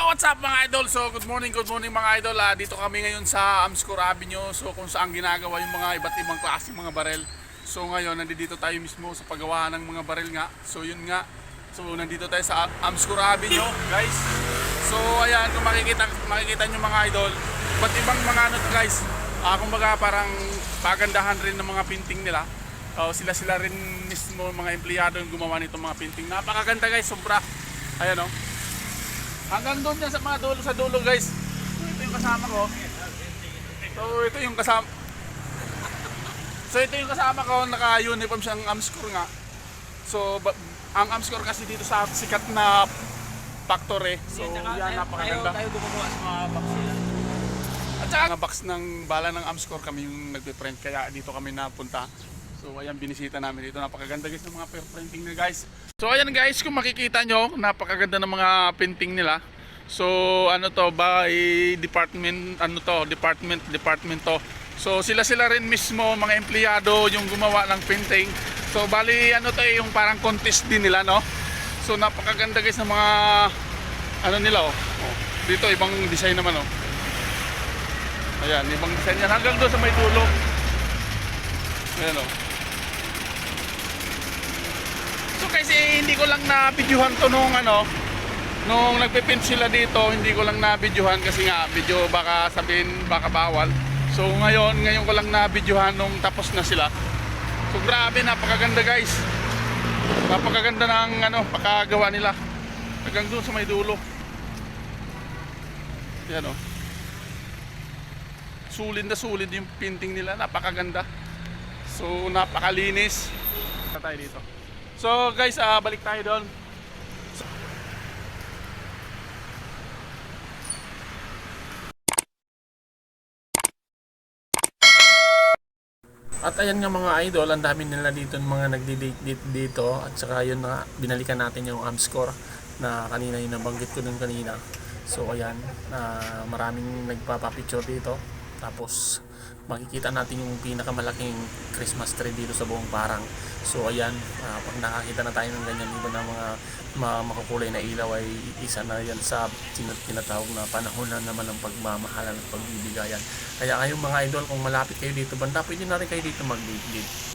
Yo, what's up mga idol? So, good morning mga idol. Dito kami ngayon sa Amscor Avenue. So, kung saan ginagawa yung mga iba't ibang klase mga barel. So, ngayon, nandito tayo mismo sa paggawa ng mga barel nga. So, yun nga. So, nandito tayo sa Amscor Avenue, guys. So, ayan, kung makikita nyo mga idol, iba't ibang mga ano to, guys. Kumbaga, parang pagandahan rin ng mga painting nila. Sila rin mismo mga empleyado yung gumawa nitong mga painting. Napakaganda, guys, sobra. Ayan, oh. Hanggang doon yan sa mga dulo sa dulo, guys. So, ito yung kasama ko. Ito yung kasama ko, naka-uniform siyang Amscor nga. So ang Amscor kasi dito sa sikat na factory. So yan, napakaganda. Tayo gumawa sa mga box nila. At saka ang box ng bala ng Amscor kami yung nagpe-print, kaya dito kami napunta. So ayan, binisita namin dito. Napakaganda, guys, ng mga printing na, guys. So ayan, guys, kung makikita nyo, napakaganda ng mga painting nila. So ano to, by department, department to. So sila rin mismo, mga empleyado yung gumawa ng painting. So bali ano to, yung parang contest din nila, no. So napakaganda, guys, ng mga ano nila, oh. Dito ibang design naman, oh. Ayan, ibang design yan hanggang doon sa may dulo. Ayan, oh. So kasi hindi ko lang na-videohan to nung nagpe-paint sila dito, hindi ko lang na-videohan kasi nga video baka sabihin baka bawal. So ngayon ko lang na-videohan nung tapos na sila. So grabe, napakaganda, guys. Napakaganda ng pagkagawa nila. Hanggang doon sa may dulo. Yan, oh. Sulit na sulit yung painting nila, napakaganda. So napakalinis. Tayo dito. So guys, balik tayo doon. At ayan nga mga idol, ang dami nila dito mga nagdi-date dito. At saka yun na, binalikan natin yung Amscor na kanina yung nabanggit ko dun kanina. So ayan, maraming nagpapapicture dito. Tapos makikita natin yung pinakamalaking Christmas tree dito sa buong Parang. So ayan, pag nakakita na tayo ng ganyan, iba na mga makukulay na ilaw, ay isa na yan sa tinatawag na panahon na naman ng pagmamahalan at pagbibigayan. Kaya kayong mga idol, kung malapit kayo dito banda, pwede na rin kayo dito mag-date.